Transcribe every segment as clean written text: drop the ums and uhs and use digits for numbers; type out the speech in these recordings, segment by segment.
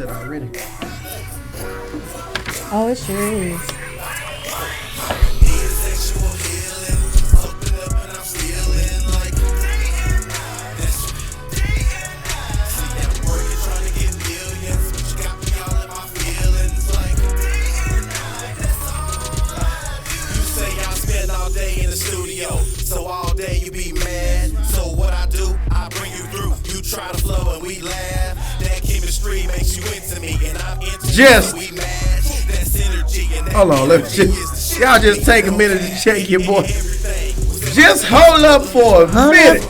upset already. Oh, it sure is. So all day you be mad. So what I do, I bring you through. You try to flow and we laugh. That chemistry makes you into me, and I'm into Just. we mad. That synergy and that Hold on, let's just. Y'all just take a minute to check your boy. Just hold up for a minute.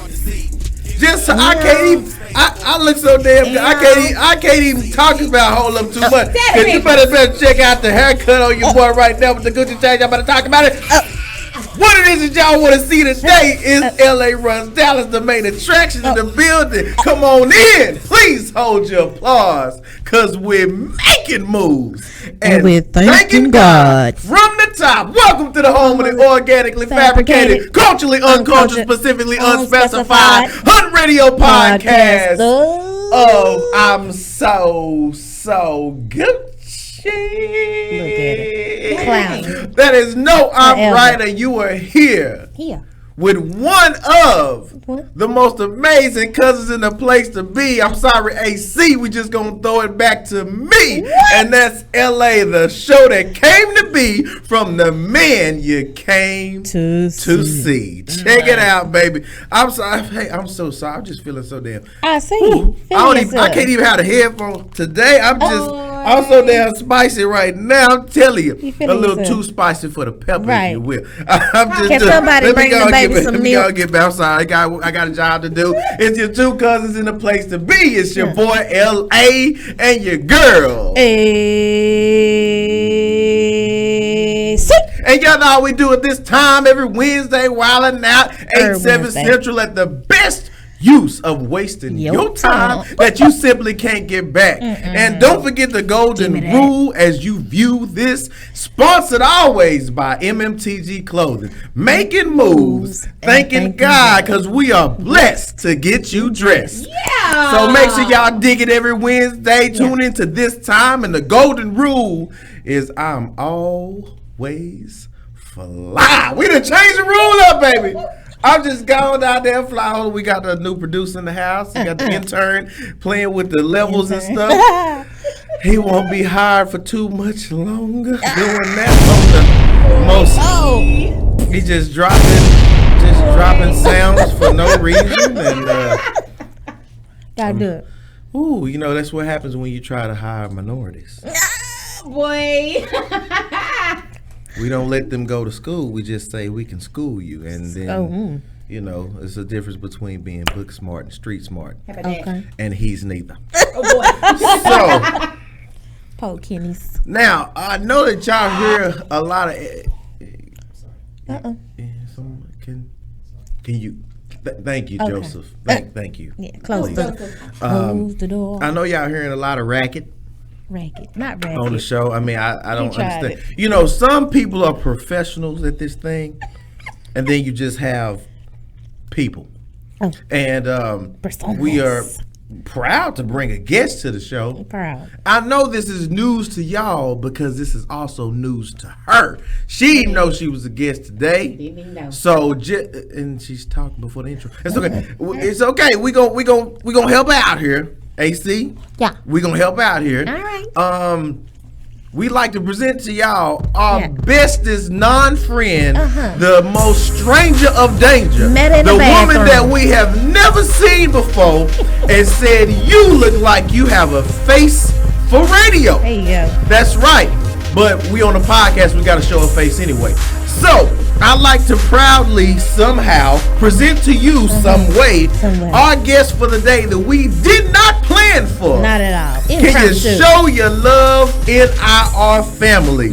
Just so I can't even. I look so damn good. I can't even talk about hold up too much. Cause you better check out the haircut on your boy right now with the Gucci change. I'm about to talk about it. What it is that y'all want to see today is LA Runs Dallas, the main attraction in the building. Come on in. Please hold your applause, because we're making moves. And we're thanking God. From the top, welcome to the home of the organically fabricated, culturally uncultured, specifically unspecified, Hunt Radio podcast of I'm So Gucci. Look at it. Clown. That is no, I'm Ryder. You are here. With one of the most amazing cousins in the place to be. I'm sorry, AC. We just gonna throw it back to me. And that's LA, the show that came to be from the men you came to see. Check it out, baby. I'm sorry. Hey, I'm so sorry. I'm just feeling so damn. I see. I can't even have the headphones today. I'm so damn spicy right now. I'm telling you, a little too spicy for the pepper, if you will. Can somebody bring the baby some milk? I'm sorry. I got a job to do. It's your two cousins in the place to be. It's your boy LA and your girl. And y'all know how we do it this time every Wednesday, wilding out 8-7 Central at the best use of wasting your time that you simply can't get back. And don't forget the golden rule as you view this. Sponsored always by MMTG Clothing. Making moves, thanking God, because we are blessed to get you dressed. So make sure y'all dig it every Wednesday. Tune into this time. And the golden rule is I'm always fly. We done changed the rule up, baby. I'm just going out there and fly. We got the new producer in the house. We got the intern playing with the levels and stuff. He won't be hired for too much longer doing that on the most. He just dropping sounds for no reason. And gotta do it. Ooh, you know, that's what happens when you try to hire minorities. Boy. We don't let them go to school. We just say we can school you. And then, you know, it's a difference between being book smart and street smart. Okay. And he's neither. Oh, boy. So, Poor Kenny's. now, I know that y'all hear a lot of... Can you... thank you, Joseph. Thank you. Yeah, close the door. I know y'all hearing a lot of racket. Not racket. On the show. I mean, I don't understand. it. You know, some people are professionals at this thing, and then you just have people. And we are proud to bring a guest to the show. Proud. I know this is news to y'all because this is also news to her. She didn't know she was a guest today. Didn't even know. So, and she's talking before the intro. It's okay. It's okay. We gonna help out here. AC? Yeah. We're going to help out here. All right. We like to present to y'all our bestest non-friend, the most stranger of danger, Met in the the woman bathroom. that we have never seen before, and said, you look like you have a face for radio. There you go. That's right. But we on the podcast, we got to show a face anyway. So, I'd like to proudly somehow present to you some way our guest for the day that we did not plan for. Not at all. Can you show your love in our family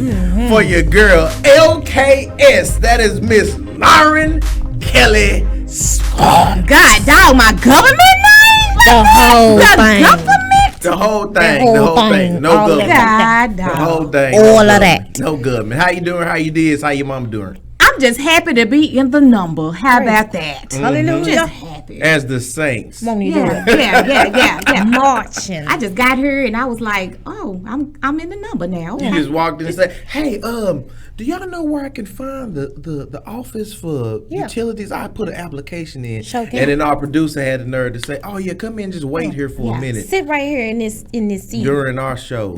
for your girl LKS? That is Miss Lauren Kelly Scott. God, dog, my government name? The whole thing. The whole thing. No All of government. that. God, The dog. whole thing. All no of government. that. No government. How you doing? How you did? How your mama doing? I'm I'm just happy to be in the number. How about that? Hallelujah. Just happy. As the saints. Won't you do Yeah, it? yeah. Marching. I just got here and I was like, oh, I'm in the number now. You just walked in and said, "Hey, do y'all know where I can find the office for utilities? I put an application in." Sure can. And then our producer had the nerve to say, "Oh yeah, come in, just wait here for a minute Sit right here in this seat. during our show."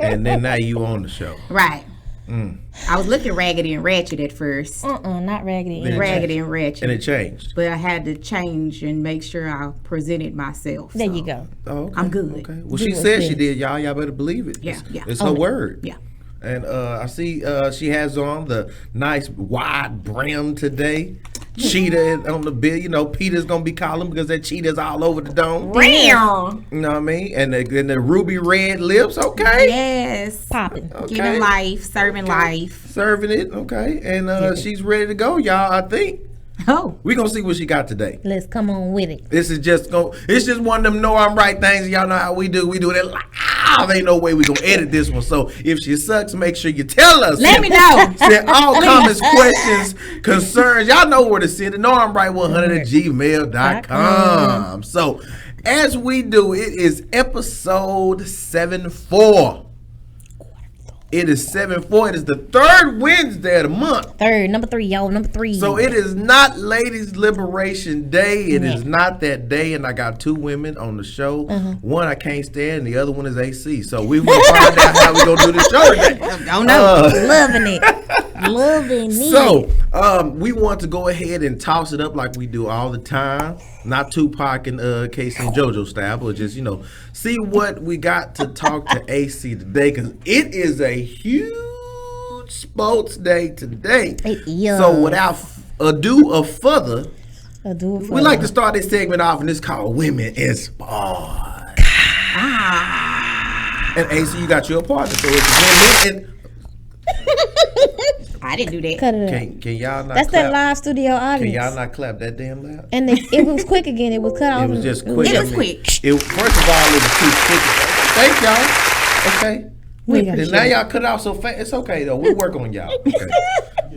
And then now you on the show. Right. I was looking raggedy and ratchet at first. Not raggedy. Then it Raggedy changed. and ratchet. And it changed. But I had to change and make sure I presented myself. There so. you go. Oh, okay. I'm good. Okay. Well, she Good, said good. she did, y'all. Y'all better believe it. Yeah, yeah. It's her word. Yeah. And I see she has on the nice wide brim today. Cheetah on the bill. You know, Peter's going to be calling because that cheetah's all over the dome. Real. You know what I mean? And the ruby red lips. Okay. Yes. Popping. Okay. Giving life, serving life. Serving it. Okay. And she's ready to go, y'all, I think. Oh. We're going to see what she got today. Let's come on with it. This is just it's just one of them know I'm right things. Y'all know how we do. We do it live. Ain't no way we gonna edit this one. So if she sucks, make sure you tell us. Let me know. Send all comments, questions, concerns. Y'all know where to send it. Know I'm right 100 at gmail.com. So as we do, it is episode 7-4. It is 7-4. It is the third Wednesday of the month. Third, number 3, y'all. Number 3. So it is not Ladies Liberation Day. It is not that day, and I got 2 women on the show. One I can't stand, and the other one is AC. So we will find out how we gonna do the show today. Don't know. Loving it. Loving it. So we want to go ahead and toss it up like we do all the time. Not Tupac and Casey and JoJo style, but just see what we got to talk to AC today, because it is a huge sports day today. It is. So without ado of further, we we like to start this segment off, and it's called Women in Sports. And AC, you got your partner, so it's women in. I didn't do that. Cut it up. Can y'all not? That's clap? that live studio Can audience. y'all not clap that damn loud? And it was quick again. It was cut off. It was just quick. It I was mean, quick. First of all, it was too quick. Thank y'all. Okay. We got And you. now y'all cut it off so fast. It's okay though. We'll work on y'all. Okay.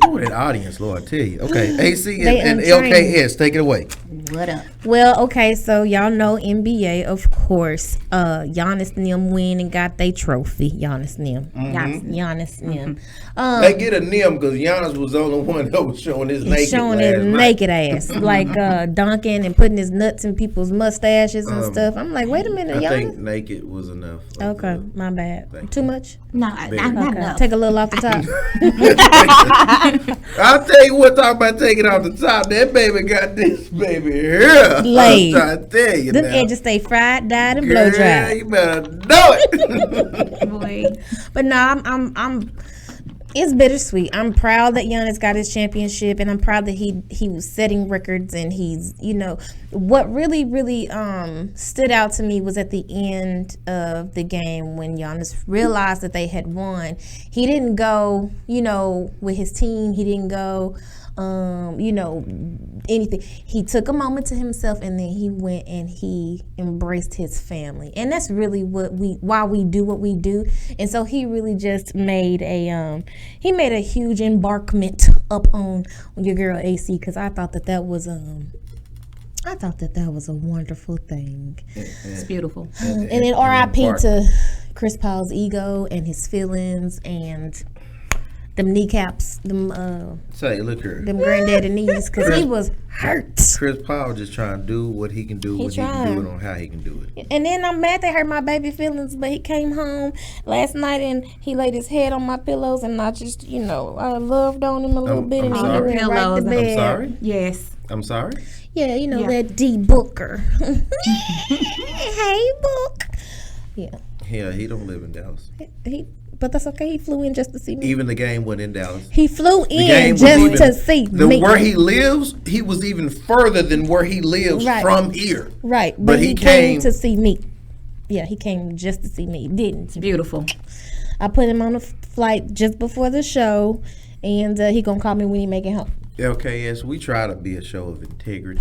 Oh, that audience, Lord, I tell you. Okay, AC and untrained. LKS, take it away. What up? Well, okay, so y'all know NBA, of course. Giannis and them win and got their trophy. Giannis and them. Giannis and them. They get a nim because Giannis was the only one that was showing his naked Showing last his night. naked ass, like dunking and putting his nuts in people's mustaches and stuff. I'm like, wait a minute, I Giannis. think naked was enough. Okay, my bad. Thank Too much? No, not Okay, enough. take a little off the top. I'll tell you what, talk about taking off the top. That baby got this baby here. Laid. I'm trying to tell you Them now. edges stay fried, dyed, and blow Girl, dried. you better know it. Boy. But no, I'm. It's bittersweet. I'm proud that Giannis got his championship, and I'm proud that he was setting records, and he's what really stood out to me was at the end of the game when Giannis realized that they had won. He didn't go with his team. He didn't go anything. He took a moment to himself, and then he went and he embraced his family, and that's really why we do what we do. And so he really just made a huge embarkment up on your girl AC, because I thought that was a wonderful thing. It's beautiful. And then RIP to Chris Paul's ego and his feelings and them kneecaps, Say, look here. them granddaddy knees, because he was hurt. Chris Paul just trying to do what he can do, He what he can trying. do, and on how he can do it. And then I'm mad they hurt my baby feelings, but he came home last night and he laid his head on my pillows, and I just, I loved on him a little bit, and I'm he sorry. went right to I'm bed. I'm sorry. Yes. I'm sorry. Yeah, Yeah. that D Booker. Hey, Book. Yeah, Yeah, he don't live in Dallas. but that's okay. He flew in just to see me. Even the game went in Dallas. He flew The game in was just even, to see me. where he lives, he was even further than where he lives Right. from here. Right, But but he he came- came to see me. Yeah, he came just to see me. Didn't. Beautiful. I put him on a flight just before the show, and he gonna call me when he make it home. LKS, we try to be a show of integrity.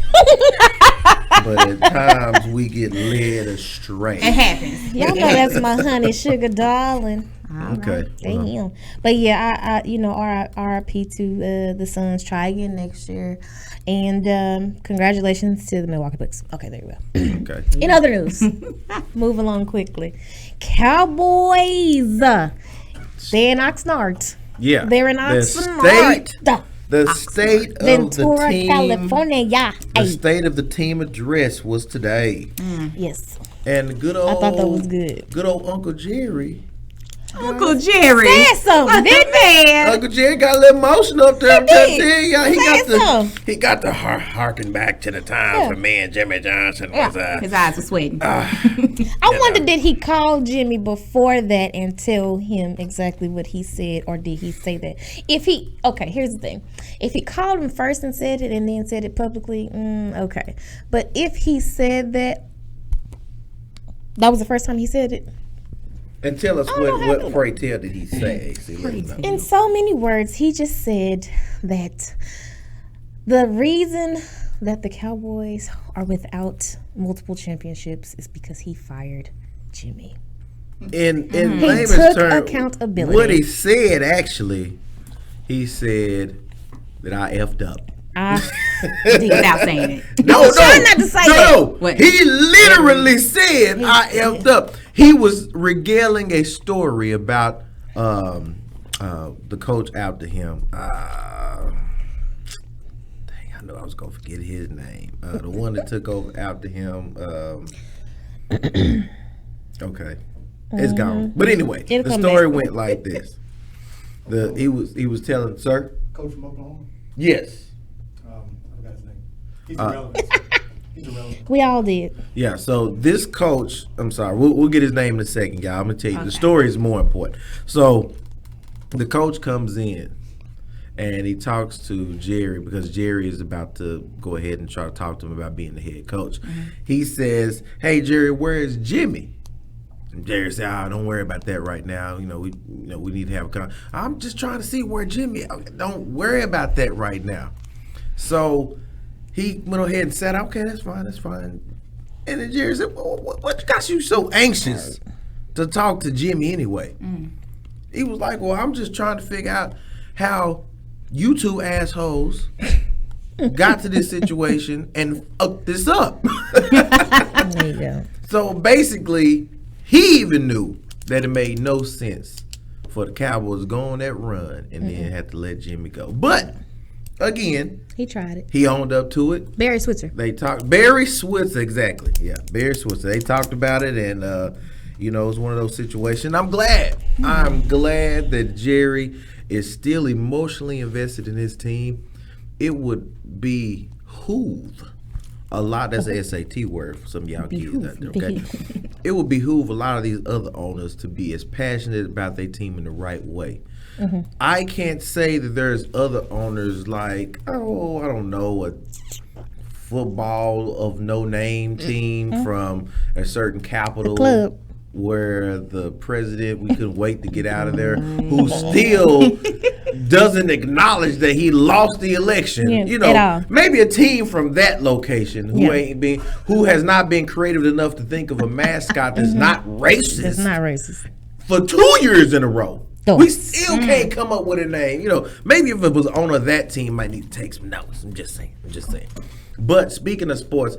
but at times we get led astray. It happens. Y'all know that's my honey sugar darling. Okay. Damn. But yeah, I RIP to the Suns. Try again next year. And congratulations to the Milwaukee Bucks. Okay, there you go. Okay. In other news, move along quickly. Cowboys. They're in Oxnard. Yeah. They're in Oxnard. The state of Ventura, the team, California. the state of the team address was today, Yes. and good old, I thought that was good. Good old Uncle Jerry. Uncle Jerry. Said something, didn't he? Uncle Jerry got a little emotional up there. I'm trying to tell y'all, Said he got the harking back to the times when me and Jimmy Johnson was His eyes are sweating. I wonder, did he call Jimmy before that and tell him exactly what he said, or did he say that? Here's the thing. If he called him first and said it and then said it publicly, okay. But if he said that was the first time he said it. And tell us what pray tell did he say? See, let us know. In so many words, he just said that the reason that the Cowboys are without multiple championships is because he fired Jimmy. In He layman's took terms, accountability. what he said actually, he said that I effed up. Without saying it. was trying not to say that. No. What? He literally said I effed up. He was regaling a story about the coach after him. Dang, I knew I was gonna forget his name. The one that took over after him. Okay, it's gone. But anyway, It'll the come story back. went like this. He was telling, sir. Coach from Oklahoma. Yes. I forgot his name. He's irrelevant. He's irrelevant. We all did. Yeah, so this coach, I'm sorry, we'll get his name in a second, y'all. I'm going to tell you, the story is more important. So the coach comes in and he talks to Jerry because Jerry is about to go ahead and try to talk to him about being the head coach. He says, hey, Jerry, where is Jimmy? And Jerry said, don't worry about that right now. We need to have a I'm just trying to see where Jimmy, don't worry about that right now. So he went ahead and said, okay, that's fine. And then Jerry said, well, what got you so anxious to talk to Jimmy anyway? He was like, well, I'm just trying to figure out how you two assholes got to this situation and fucked this up. There you go. So basically, he even knew that it made no sense for the Cowboys to go on that run and then have to let Jimmy go. But again, He tried it. he owned up to it. Barry Switzer. They talked Barry Switzer, exactly. Yeah, Barry Switzer. They talked about it, and it was one of those situations. I'm glad that Jerry is still emotionally invested in his team. It would behoove a lot. That's an SAT word for some of y'all kids out there. Okay, it would behoove a lot of these other owners to be as passionate about their team in the right way. I can't say that there's other owners like, I don't know, a football of no name team from a certain capital club where the president, we couldn't wait to get out of there, who still doesn't acknowledge that he lost the election. At all. Maybe a team from that location who has not been creative enough to think of a mascot that's not racist. It's not racist. For 2 years in a row. Oh. We still can't come up with a name. Maybe if it was owner of that team, might need to take some notes. I'm just saying. But speaking of sports,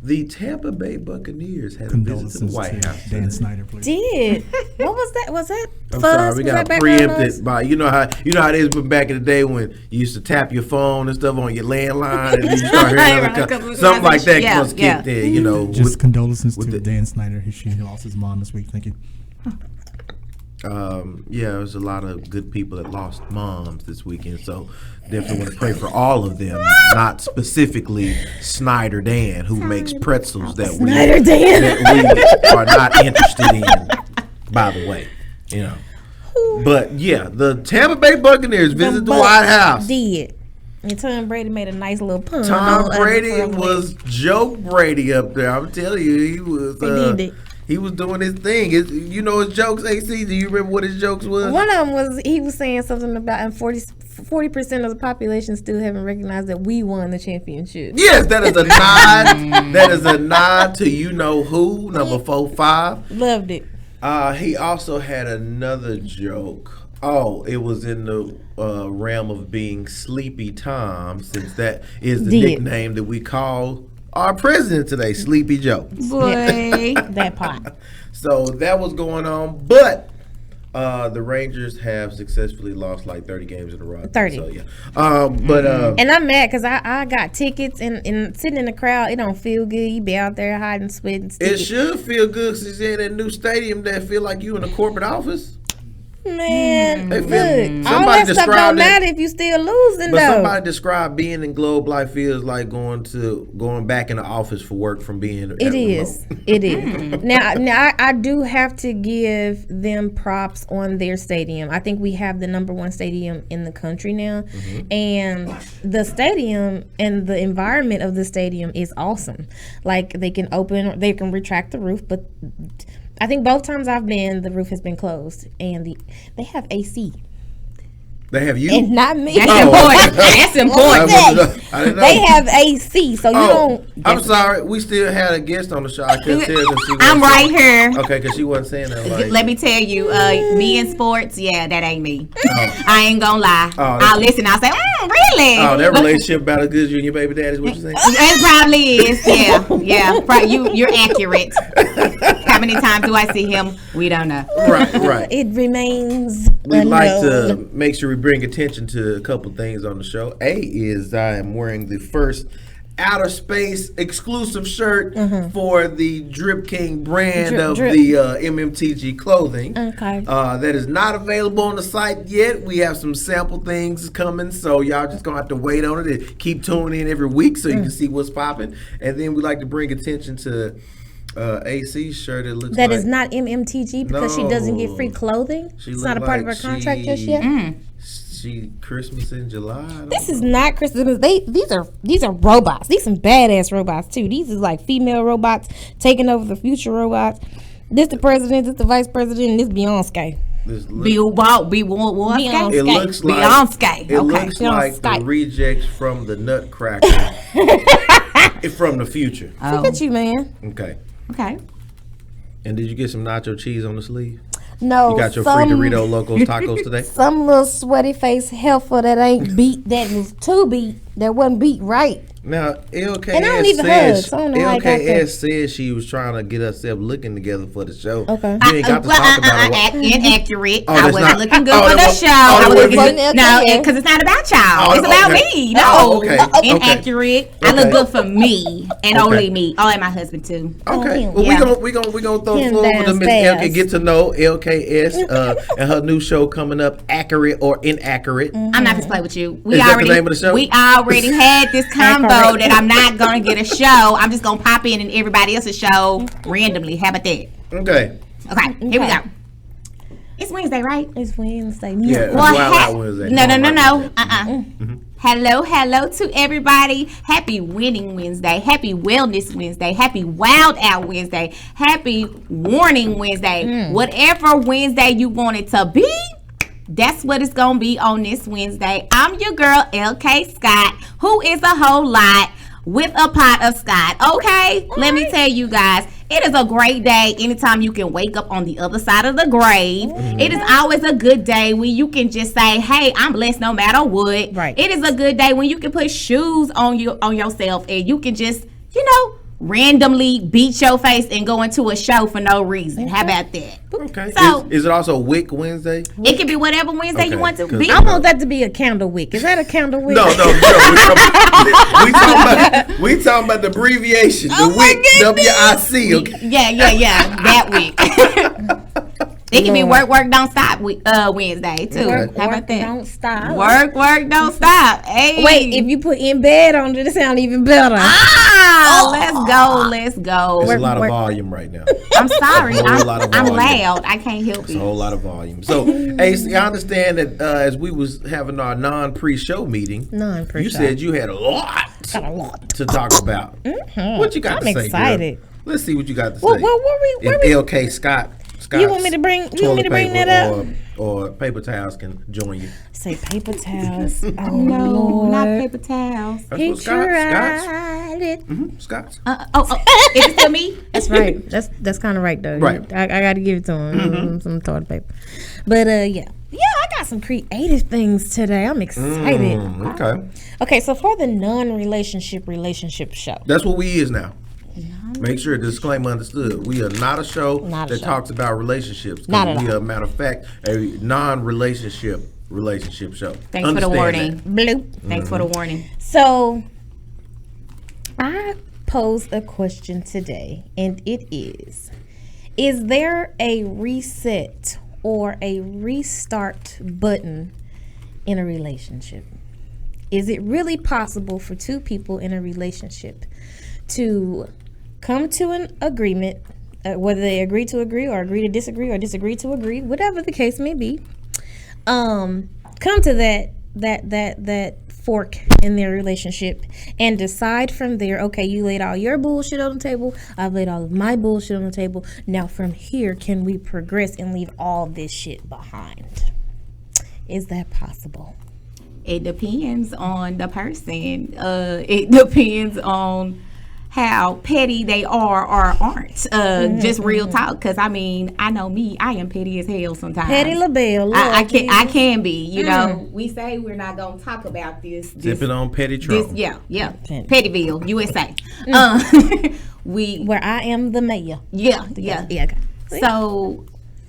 the Tampa Bay Buccaneers had a visit to the White House. Dan Snyder, please. Did. What was that? Was that I'm fuzz? sorry, we Was got that background noise? preempted by you know how it is back in the day when you used to tap your phone and stuff on your landline and then you start hearing something like that comes kicked in. Just condolences with to the- Dan Snyder. He lost his mom this week. Thank you. There's a lot of good people that lost moms this weekend, so definitely want to pray for all of them, not specifically Snyder Dan, who makes pretzels that we are not interested in, by the way, But yeah, the Tampa Bay Buccaneers visit the White House. Did. And Tom Brady made a nice little pun. Tom on Brady us. was joke Brady up there. I'm telling you, he was. He did it. He was doing his thing. You know his jokes, AC? Do you remember what his jokes was? One of them was he was saying something about, and 40% of the population still haven't recognized that we won the championship. Yes, that is a nod. That is a nod to you know who, number 4-5. Loved it. He also had another joke. Oh, it was in the realm of being Sleepy Tom, since that is the nickname that we call our president today, Sleepy Joe. Boy. That part. So that was going on, but the Rangers have successfully lost like 30 games in a row. 30. So yeah, And I'm mad because I got tickets and sitting in the crowd, it don't feel good. You be out there hiding, sweating. it should feel good since you're in that new stadium that feel like you in a corporate office. Man, They look, feel- all somebody that stuff described don't it- matter if you still losing But though. somebody described being in Globe Life feels like going back in the office for work from being. It is. It is. Now I do have to give them props on their stadium. I think we have the number one stadium in the country now. And the stadium and the environment of the stadium is awesome. Like they can retract the roof, but I think both times I've been, the roof has been closed, and they have AC. They have you. And not me. That's Oh. important. That's important. I didn't know. They have AC, so you Oh, don't. I'm sorry. We still had a guest on the show. I couldn't tell because she wasn't I'm right saying- here. Okay, because she wasn't saying that. Like, Let me tell you, me in sports, yeah, that ain't me. Oh. I ain't gonna lie. Oh, I'll listen. I'll say, really? Oh, that But- relationship about as good as you and your baby daddy is what you're saying? It probably is. Yeah. You're accurate. How many times do I see him? We don't know. Right. It remains We like unknown. to make sure we bring attention to a couple things on the show. A is I am wearing the first outer space exclusive shirt for the Drip King brand of Drip. the MMTG clothing. Okay. That is not available on the site yet. We have some sample things coming, so y'all just gonna have to wait on it and keep tuning in every week so you can see what's popping. And then we like to bring attention to AC's shirt. It looks That like is not MMTG because she doesn't get free No. clothing. She It's look not a part of her like contract just she- yet. She Christmas in July. I don't This know. is not Christmas. These are robots. These some badass robots too. These is like female robots taking over the future robots. This the president, this the vice president, and this Beyonce. This look- Beyonce. it looks like Beyonce. It Okay. looks like the Beyonce. rejects from the Nutcracker. From the future. Look at you, man. Okay. Okay. And did you get some nacho cheese on the sleeve? No, You got your free Dorito Locos tacos today? Some little sweaty face heifer that ain't beat, that was too beat, that wasn't beat right. Now, LKS And I don't even hug, so I don't know how I got that. LKS said she was trying to get herself looking together for the show. Okay. You ain't got to talk about it. Inaccurate. Oh, I that's wasn't not- looking good oh, for the that was- show. oh, I that was wasn't looking good. no, Okay. because it's not about y'all. Oh, It's about okay. me. No, Oh, okay. inaccurate. I Okay. look good for me and Okay. only me. Oh, and my husband too. Okay. Oh, Well, yeah. we gonna throw the Him floor over to Miss downstairs. LK. Get to know LKS and her new show coming up, Accurate or Inaccurate. I'm not gonna play with you. Is that the name of the show? We already had this combo Accurate. that I'm not gonna get a show. I'm just gonna pop in everybody else's show randomly. How about that? Okay. Okay, here we go. It's Wednesday, right? It's Wednesday. Yeah. Well, Wild Out Wednesday. no. Mm-hmm. Hello to everybody. Happy Winning Wednesday. Happy Wellness Wednesday. Happy Wild Out Wednesday. Happy Warning Wednesday. Whatever Wednesday you want it to be, that's what it's gonna be on this Wednesday. I'm your girl LK Scott, who is a whole lot with a pot of Scott. Okay, let me tell you guys, it is a great day anytime you can wake up on the other side of the grave. It is always a good day when you can just say, hey, I'm blessed no matter what. Right. It is a good day when you can put shoes on yourself and you can just, randomly beat your face and go into a show for no reason. How about that? Okay. So- is it also Wick Wednesday? It can be whatever Wednesday Okay, you want to 'cause be. I want that to be a candle wick. Is that a candle wick? No. We talking about the abbreviation, the Oh my Wick, WIC. Okay. Yeah, that week. It can be Lord. work, don't stop Wednesday too. Work, How about that? Don't stop. Work, don't stop. Hey. Wait, if you put in bed on it, it sound even better. Let's go. There's a Work, lot of work. volume right now. I'm sorry. A whole lot of I'm volume. loud. I can't help It's a it. whole lot of volume. So, AC, I understand that as we was having our non-pre-show meeting, Non-pre-show. you said you had a lot Got a lot. to talk about. What you got I'm to say, excited. girl? Let's see what you got to say. Well, where we- If LK Scott, You want me to bring that up? Or paper towels can join you. Say paper towels. Oh No, Lord. not paper towels. That's He what Scott's. tried it. Scott's. Is it to me? That's right. That's kind of right though. Right. I got to give it to him. Some toilet paper. But yeah, I got some creative things today. I'm excited. Okay. Okay, so for the relationship show. That's what we is now. Make sure disclaimer understood. We are not a show Not a that show. talks about relationships. Not at We all. are, matter of fact, a non-relationship show. Thanks for the Understand warning. that. Blue. Thanks for the warning. So I posed a question today, and it is there a reset or a restart button in a relationship? Is it really possible for two people in a relationship to come to an agreement, whether they agree to agree or agree to disagree or disagree to agree, whatever the case may be, come to that fork in their relationship and decide from there, okay, you laid all your bullshit on the table, I've laid all of my bullshit on the table, now from here can we progress and leave all this shit behind? Is that possible? It depends on the person. It depends on how petty they are or aren't. Just real talk. Because I mean, I know me. I am petty as hell sometimes. Petty LaBelle. I can be. You know, we say we're not gonna talk about this. Sipping on petty trouble. Yeah. Petty. Pettyville, USA. Where I am the mayor. Yeah. Okay. So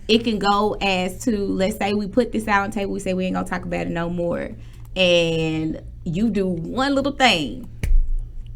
it can go as to, let's say we put this out on the table, we say we ain't gonna talk about it no more, and you do one little thing,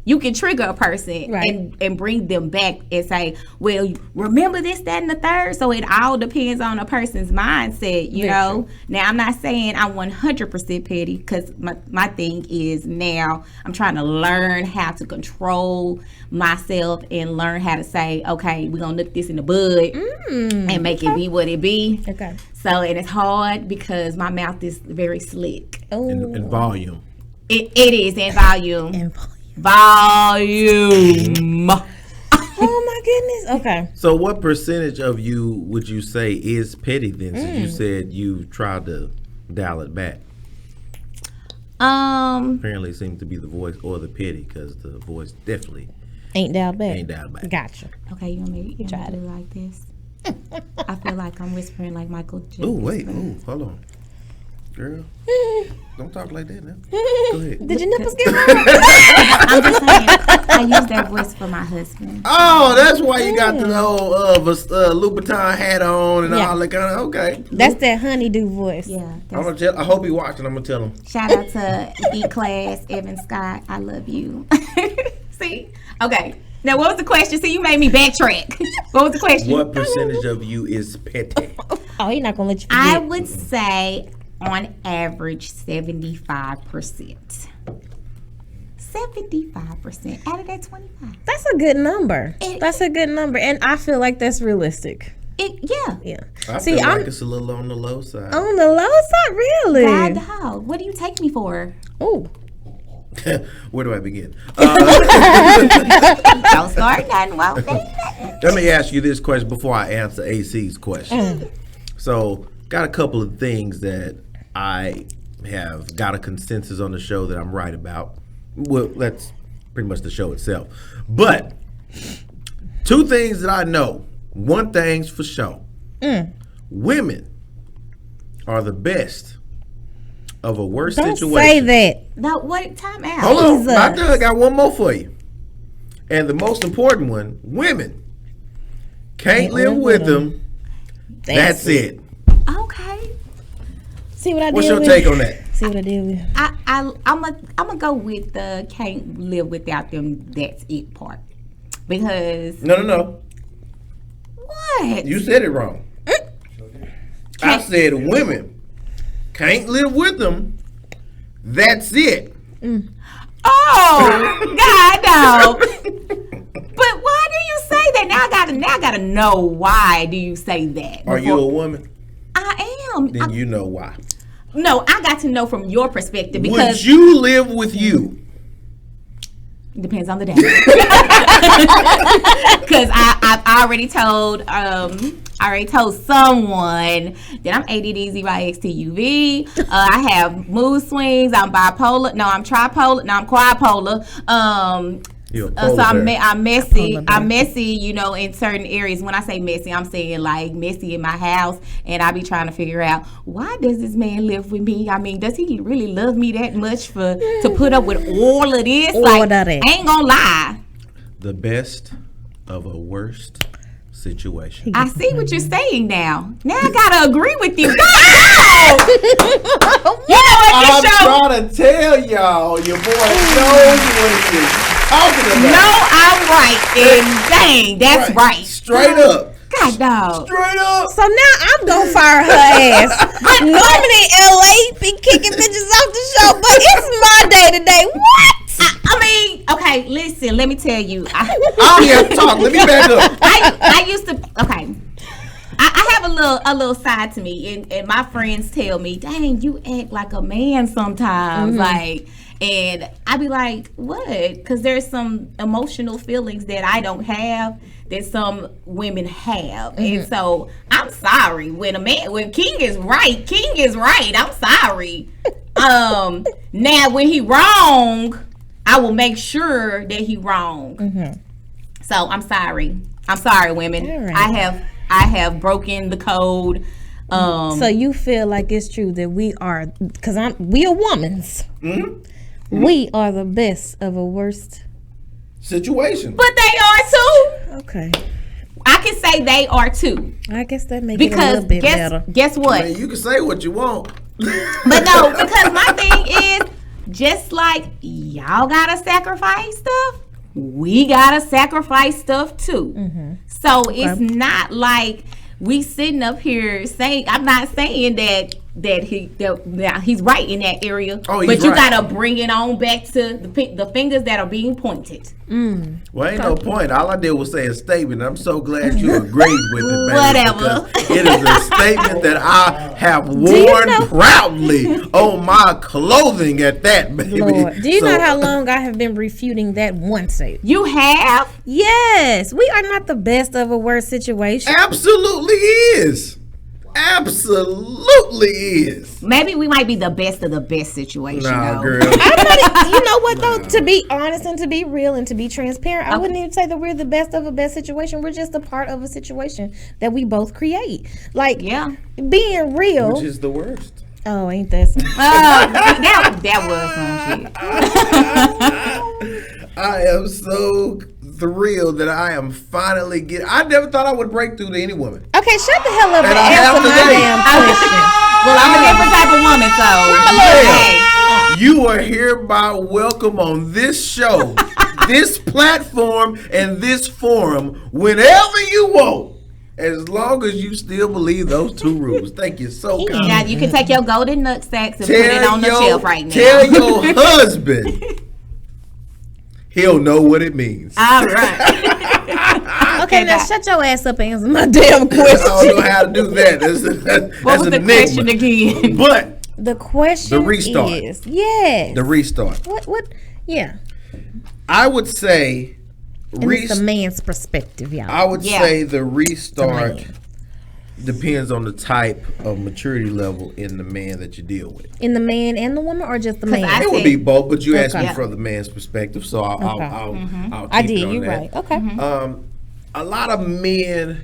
you can trigger a person Right. and bring them back and say, well, remember this, that, and the third. So it all depends on a person's mindset, you Very know. Now, I'm not saying I'm 100% petty, because my thing is now I'm trying to learn how to control myself and learn how to say, okay, we're going to nip this in the bud and make it be what it be. Okay. So, and it's hard because my mouth is very slick. Oh, In volume. It is in volume. and Volume. oh my goodness. Okay. So what percentage of you would you say is petty then, since you said you tried to dial it back? Apparently it seems to be the voice or the petty, because the voice definitely Ain't dialed back. ain't dialed back. Gotcha. Okay, you want me to do it like this? I feel like I'm whispering like Michael Jackson. Oh, wait. Oh, hold on. Girl, don't talk like that now. Go ahead. Did your nipples get hard? I'm just saying, I use that voice for my husband. Oh, that's why you got the whole Louboutin hat on and Yeah. all that kind of. Okay. That's that honeydew voice. Yeah. I'm that's- gonna tell. I hope he watching. I'm gonna tell him. Shout out to E-Class, Evan Scott. I love you. See? Okay. Now, what was the question? See, you made me backtrack. What was the question? What percentage of you is petty? Oh, he's not gonna let you I forget. would say, on average, 75%. 75% out of that 25. That's a good number. It- That's a good number, and I feel like that's realistic. Yeah. Yeah. I See, feel I'm like it's a little on the low side. on the low side, really. God, dog, what do you take me for? Oh, Where do I begin? Don't start nothing. Well, Let me ask you this question before I answer AC's question. So, got a couple of things that I have got a consensus on the show that I'm right about. Well, that's pretty much the show itself. But two things that I know. One thing's for sure. Women are the best of a worse don't situation. say that. no, what? Time out. Hold on, Jesus. not done. I got one more for you. And the most important one, women can't live with them. That's it. Okay. See what I did What's your with? take on that? See what I did with? I'm gonna go with the can't live without them. That's it part. Because No. what? You said it wrong. I said women can't live with them. That's it. Oh God, no. But why do you say that? Now I gotta know why do you say that? Are you a woman? I am. Then you know why. No, I got to know from your perspective because Would you live with you? depends on the day. Because I already told someone that I'm ADD by XTUV. I have mood swings. I'm bipolar. No, I'm tripolar. No, I'm quadpolar. You're a So polar I'm bear. messy. I'm messy, you know, in certain areas. When I say messy, I'm saying like messy in my house, and I be trying to figure out why does this man live with me? I mean, does he really love me that much to put up with all of this? All of that. I ain't gonna lie. The best of a worst situation. I see what you're saying now. Now I gotta agree with you. God, no! You know what I'm this show? trying to tell y'all, your boy knows what he is talking about. No, I'm right. And dang, that's right. Straight up. God, dog. Straight up. So now I'm gonna fire her ass. Normally LA be kicking bitches off the show, but it's my day today. What? I mean, okay, listen, let me tell you. I'm here to talk. Let me back up. I used to, okay. I have a little side to me, and my friends tell me, dang, you act like a man sometimes. Like, and I be like, what? Because there's some emotional feelings that I don't have that some women have. And so I'm sorry. When King is right, King is right. I'm sorry. Now when he wrong, I will make sure that he wrong. So I'm sorry. I'm sorry, women. All right. I have broken the code. So you feel like it's true that we are, because we are womans. We are the best of a worst. Situation. But they are too. Okay. I can say they are too. I guess that makes it a Because little bit better. guess what? I mean, you can say what you want. But no, because my thing is, just like y'all gotta sacrifice stuff, we gotta sacrifice stuff too. So it's not like we sitting up here saying, I'm not saying that he's right in that area, Oh, he's but you right. gotta bring it on back to the fingers that are being pointed. Well, ain't no point. All I did was say a statement. I'm so glad you agreed with it, baby. Whatever. Because it is a statement that I have worn proudly on my clothing at that, baby. Lord, do you So, know how long I have been refuting that one statement? You have. Yes, we are not the best of a worst situation. Absolutely is. Absolutely is. Maybe we might be the best of the best situation. Nah, though. girl. I'm not, you know what though? To be honest and to be real and to be transparent, I wouldn't even say that we're the best of a best situation. We're just a part of a situation that we both create. Like, Yeah. being real. Which is the worst. Oh, ain't that something? That was some shit. I am so thrilled that I am finally getting. I never thought I would break through to any woman. Okay, shut the hell up and, And I have answer my today. damn question. Well, I'm a different type of woman, so hey. You are hereby welcome on this show, this platform, and this forum whenever you want, as long as you still believe those two rules. Thank you so kindly. Now you can take your golden nut sacks and put it on the shelf right now. Tell your husband. He'll know what it means. All right. Okay, now shut your ass up and answer my damn I question. don't know how to do that. That's What was an the enigma. question again? But The question The restart. is, yes. the restart. What? Yeah. I would say And it's the man's perspective, y'all. I would Yeah. say the restart man. depends on the type of maturity level in the man that you deal with. In the man and the woman, or just the man? I It would said- be both, but you asked me Okay. from the man's perspective, so I'll Okay. I'll keep I it did. on You're that. right. Okay. A lot of men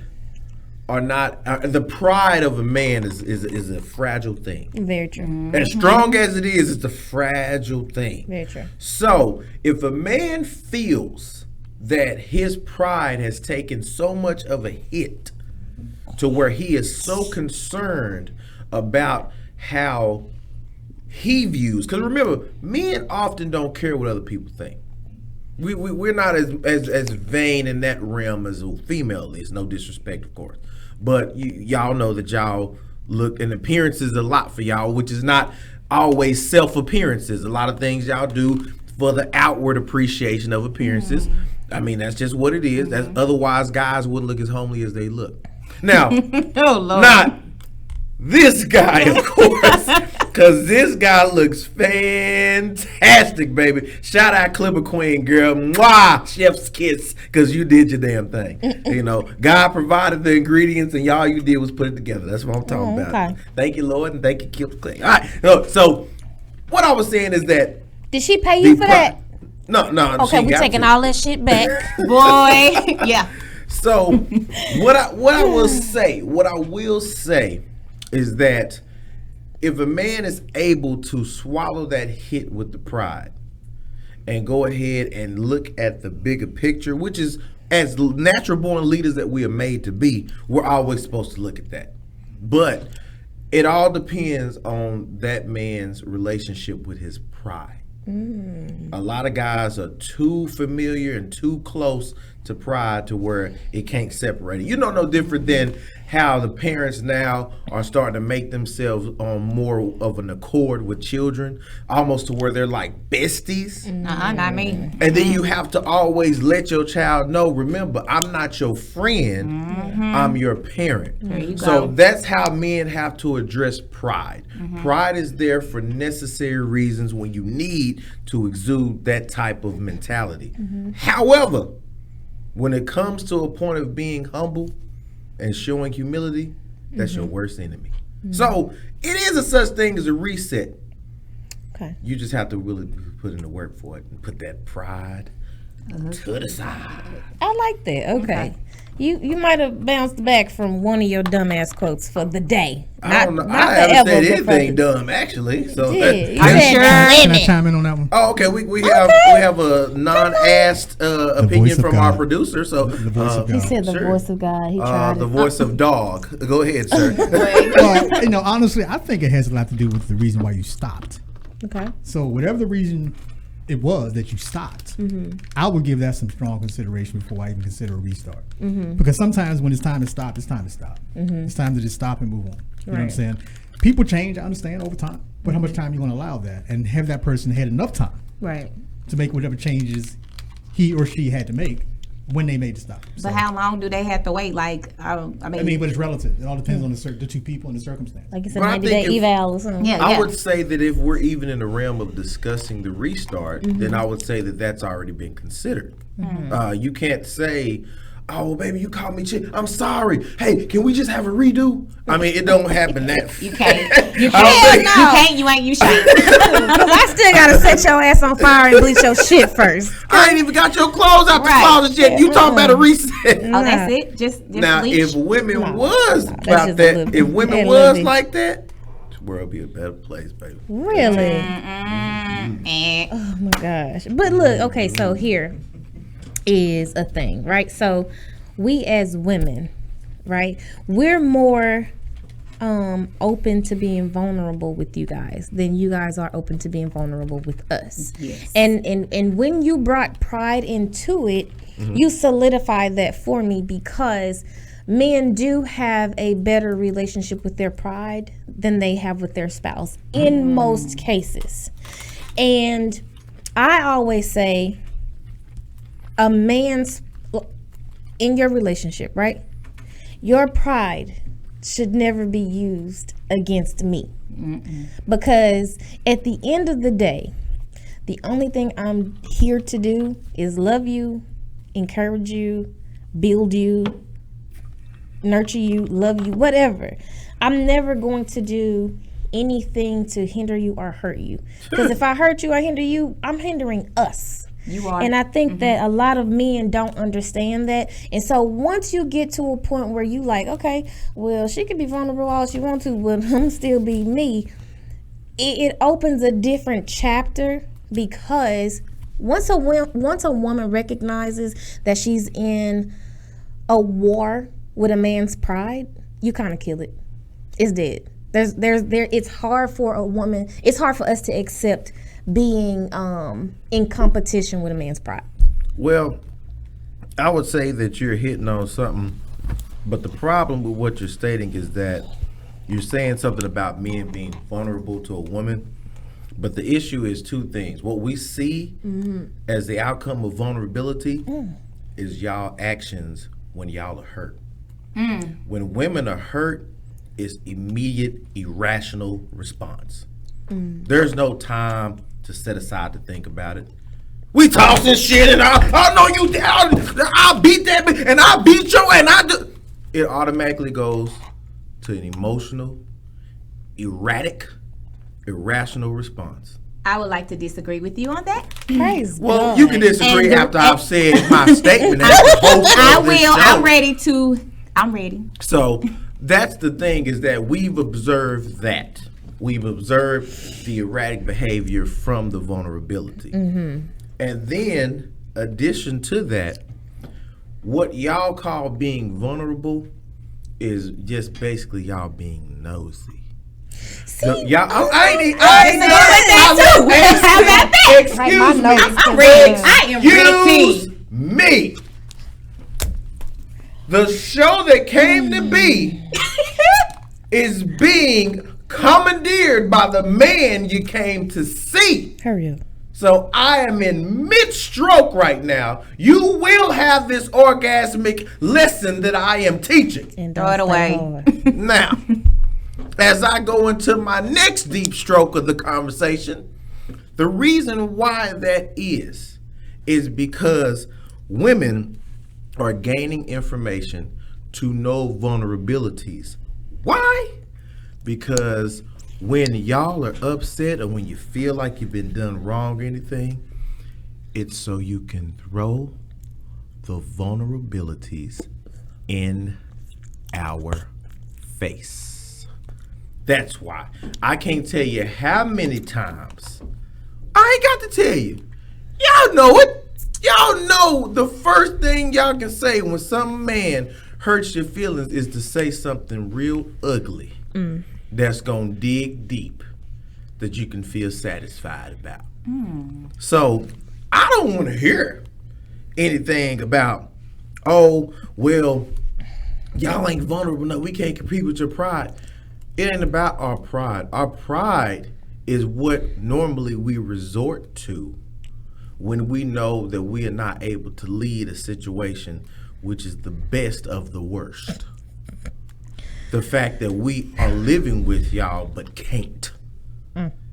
are not. The pride of a man is a fragile thing. Very true. As strong as it is, it's a fragile thing. Very true. So if a man feels that his pride has taken so much of a hit to where he is so concerned about how he views, because remember, men often don't care what other people think. We're not as vain in that realm as a female is. No disrespect, of course, but y'all know that y'all look, and appearances a lot for y'all, which is not always self-appearances. A lot of things y'all do for the outward appreciation of appearances. I mean, that's just what it is. That's otherwise guys wouldn't look as homely as they look. Now, Oh, Lord. not this guy, of course, because this guy looks fantastic, baby. Shout out Clipper Queen, girl. Mwah! Chef's kiss, because you did your damn thing. You know, God provided the ingredients, and y'all you did was put it together. That's what I'm talking about. Okay. Thank you, Lord, and thank you, Clipper Queen. All right, so what I was saying is that Did she pay you for that? No. Okay, we're taking all that shit back. Boy. Yeah. So what I will say is that if a man is able to swallow that hit with the pride and go ahead and look at the bigger picture, which is as natural born leaders that we are made to be, we're always supposed to look at that. But it all depends on that man's relationship with his pride. A lot of guys are too familiar and too close to pride to where it can't separate it. You know, no different than how the parents now are starting to make themselves on more of an accord with children, almost to where they're like besties. Not me. And then you have to always let your child know, remember, I'm not your friend, I'm your parent. There you So go. that's how men have to address pride. Pride is there for necessary reasons when you need to exude that type of mentality. However, when it comes to a point of being humble and showing humility, that's your worst enemy. So it is a such thing as a reset. Okay. You just have to really put in the work for it and put that pride to the side. I like that. Okay. You might have bounced back from one of your dumbass quotes for the day. I don't know. Not I haven't said forever, but anything dumb actually. So Yeah, that, you that- said sure? Can I limit. chime in on that one? oh, okay. We have a non-asked opinion of from our God. producer. So The voice of He God. said the Sure. voice of God. He tried the it. voice of dog. Go ahead, sir. Well, honestly, I think it has a lot to do with the reason why you stopped. Okay. So whatever the reason it was that you stopped, I would give that some strong consideration before I even consider a restart. Because sometimes when it's time to stop, it's time to stop. It's time to just stop and move on. You know what I'm Right. saying? People change, I understand, over time. But how much time you going to allow that? And have that person had enough time Right. to make whatever changes he or she had to make when they made the stop. But how long do they have to wait? Like, I mean, But it's relative. It all depends on the two people and the circumstance. Like it's a Well, I 90-day think if- eval or something. yeah, I yeah. would say that if we're even in the realm of discussing the restart, then I would say that that's already been considered. You can't say, "Oh, well, baby, you called me chick. I'm sorry. Hey, can we just have a redo?" I mean, it don't happen that. You can't. You I don't can't. think- You can't. You ain't. You shan't. Because I still gotta set your ass on fire and bleach your shit first. I ain't even got your clothes out the Right. closet yet. You talking about a reset? Oh, that's it. Just Now, bleach. if women was that's about just a that, little- if women yeah, a was little bit. like that, the world would be a better place, baby. Really? Eh. Oh my gosh. But look, okay, so here is a thing, right? So we as women, right, we're more open to being vulnerable with you guys than you guys are open to being vulnerable with us. Yes. And when you brought pride into it, you solidified that for me, because men do have a better relationship with their pride than they have with their spouse in most cases. And I always say a man's in your relationship, right? Your pride should never be used against me. Because at the end of the day, the only thing I'm here to do is love you, encourage you, build you, nurture you, love you, whatever. I'm never going to do anything to hinder you or hurt you. Because if I hurt you or hinder you, I'm hindering us. You are. And I think that a lot of men don't understand that. And so once you get to a point where you like, okay, well, she can be vulnerable all she wants to, but I'm still be me. It opens a different chapter, because once a woman recognizes that she's in a war with a man's pride, you kind of kill it. It's dead. It's hard for a woman. It's hard for us to accept being in competition with a man's pride. Well, I would say that you're hitting on something, but the problem with what you're stating is that you're saying something about men being vulnerable to a woman, but the issue is two things. What we see as the outcome of vulnerability is y'all actions when y'all are hurt. When women are hurt, it's immediate, irrational response. There's no time to set aside to think about it. We tossing shit and I know you, I'll beat that bitch and I'll beat your and I do. It automatically goes to an emotional, erratic, irrational response. I would like to disagree with you on that. Praise Well, God. you can disagree And- after I've said my statement. As the host I of this will. show. I'm ready. So that's the thing, is that we've observed that. We've observed the erratic behavior from the vulnerability. And then, addition to that, what y'all call being vulnerable is just basically y'all being nosy. So, y'all, I ain't How about that? Excuse Right, my me. notes I'm ready. I am Excuse ready. me. The show that came to be is being commandeered by the man you came to see. Hurry up. So I am in mid-stroke right now. You will have this orgasmic lesson that I am teaching. And Throw it don't stay away. hard. Now, as I go into my next deep stroke of the conversation, the reason why that is because women are gaining information to know vulnerabilities. Why? Because when y'all are upset or when you feel like you've been done wrong or anything, it's so you can throw the vulnerabilities in our face. That's why. I can't tell you how many times. I ain't got to tell you. Y'all know it. Y'all know the first thing y'all can say when some man hurts your feelings is to say something real ugly that's gonna dig deep that you can feel satisfied about. So I don't want to hear anything about, oh, well, y'all ain't vulnerable enough. We can't compete with your pride. It ain't about our pride. Our pride is what normally we resort to when we know that we are not able to lead a situation which is the best of the worst. The fact that we are living with y'all but can't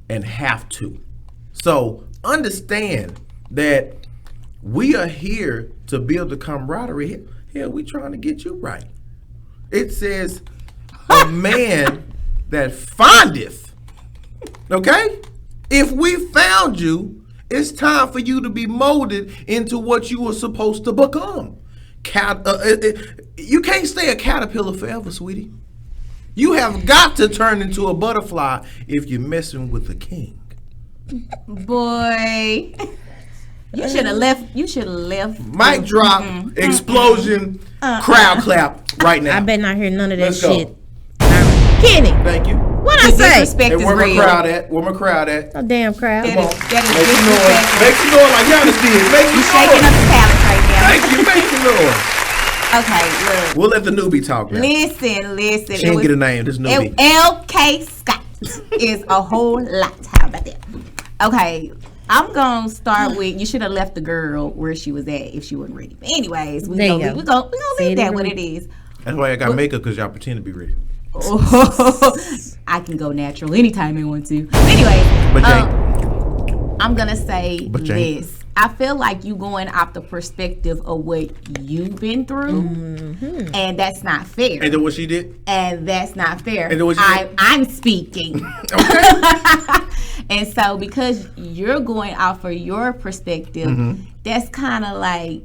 and have to. So understand that we are here to build a camaraderie. Hell, we trying to get you right. It says a man that findeth. Okay? If we found you, it's time for you to be molded into what you were supposed to become. You can't stay a caterpillar forever, sweetie. You have got to turn into a butterfly if you're messing with the king. Boy. You should have left. Mic drop, explosion, crowd clap right now. I better not hear none of that Let's go. shit. Kenny, Thank you. what I The say? disrespect Hey, is where my real. crowd at? Where my crowd at? Oh, damn crowd. That Come on. is- that is Make some noise. disrespectful. Make some noise like Giannis did. Make You some shaking up noise. the palace right now. Thank you. Make some noise. Okay, look. We'll let the newbie talk now. Listen. She didn't get a name. This newbie. LK Scott is a whole lot. How about that? Okay, I'm gonna start with you should have left the girl where she was at if she wasn't ready. But anyways, we There you gonna go. leave See that the what room. it is. That's why I got makeup, because y'all pretend to be ready. I can go natural anytime I want to. Anyway, But Jane, I'm gonna say But Jane- this. I feel like you going off the perspective of what you've been through, and that's not fair. and then what she did? And that's not fair. And then what you did? I'm speaking. And so because you're going off of your perspective, Mm-hmm. that's kind of like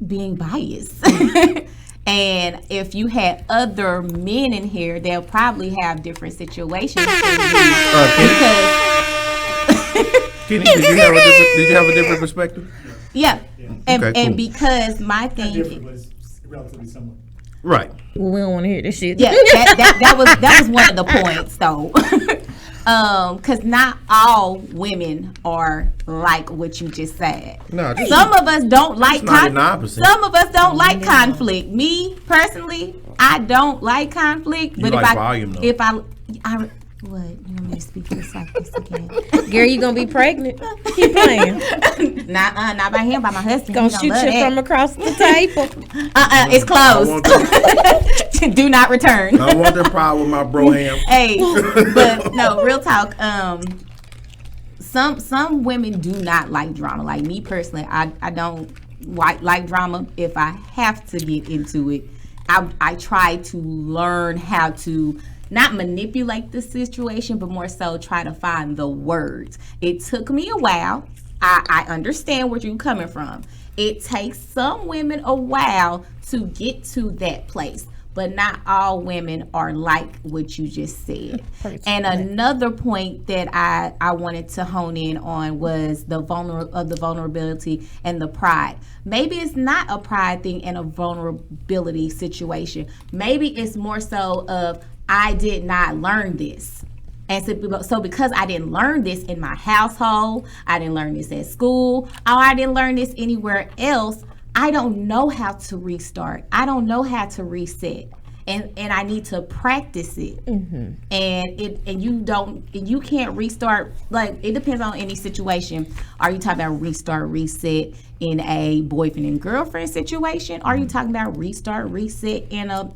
being biased. And if you had other men in here, they'll probably have different situations for you. Kenny, did you have a different perspective? Yeah. And, Okay, and cool. because my thing, Different, but it's relatively similar. Right. Well, we don't want to hear this shit. yeah, that was one of the points though. Because not all women are like what you just said. No, just- Some of us don't like 99%. Some of us don't like conflict. Me personally, I don't like conflict, You but like if I volume, though. if I what, you want me to speak this like this again? Girl, you gonna be pregnant. Keep playing. Not by him, by my husband. Gonna He don't shoot love you that. from across the table. It's closed. Do not return. I want that problem with my bro ham. Hey, but no, real talk. Some women do not like drama. Like me personally, I don't like drama. If I have to get into it, I try to learn how to not manipulate the situation, but more so try to find the words. It took me a while. I understand where you're coming from. It takes some women a while to get to that place, but not all women are like what you just said. And another point that I wanted to hone in on was the vulnerability and the pride. Maybe it's not a pride thing and a vulnerability situation. Maybe it's more so of, I did not learn this. And so because I didn't learn this in my household, I didn't learn this at school, or I didn't learn this anywhere else, I don't know how to restart. I don't know how to reset. And I need to practice it. Mm-hmm. And you can't restart. Like, it depends on any situation. Are you talking about restart, reset in a boyfriend and girlfriend situation? Are you talking about restart, reset in a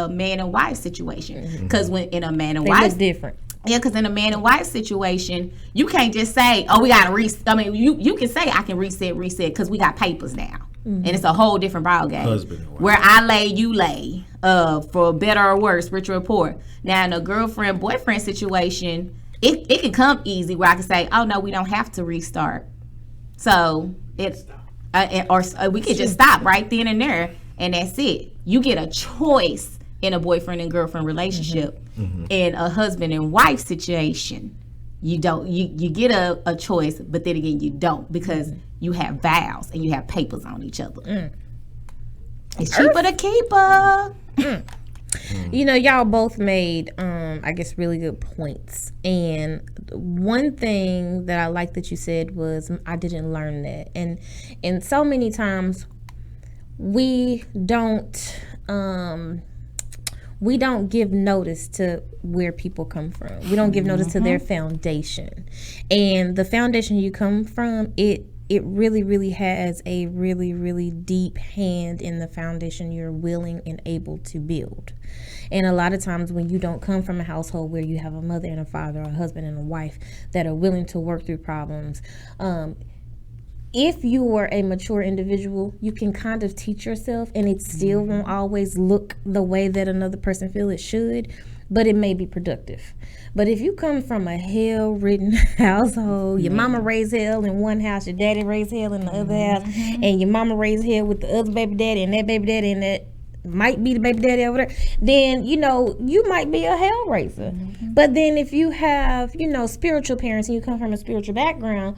man and wife situation? Because when in a man and They wife, look different. yeah, because in a man and wife situation, you can't just say, "Oh, we got to reset." I mean, you can say, "I can reset," because we got papers now. And it's a whole different ball game. Husband and wife. Where I lay, you lay, for better or worse, rich or poor. Now, in a girlfriend, boyfriend situation, it can come easy where I can say, oh, no, we don't have to restart. So, or we can just stop right then and there, and that's it. You get a choice in a boyfriend and girlfriend relationship. In a husband and wife situation, you don't. You get a choice, but then again, you don't, because you have vows and you have papers on each other. It's cheaper to keep her. You know, y'all both made, I guess, really good points. And one thing that I like that you said was, I didn't learn that. And so many times we don't give notice to where people come from. We don't give notice to their foundation. And the foundation you come from, it really, really has a really, really deep hand in the foundation you're willing and able to build. And a lot of times when you don't come from a household where you have a mother and a father, or a husband and a wife that are willing to work through problems, if you are a mature individual, you can kind of teach yourself, and it still won't always look the way that another person feels it should, but it may be productive. But if you come from a hell-ridden household, your mama raised hell in one house, your daddy raised hell in the other house, and your mama raised hell with the other baby daddy, and that baby daddy, and that might be the baby daddy over there, then, you know, you might be a hell raiser. But then if you have, you know, spiritual parents and you come from a spiritual background,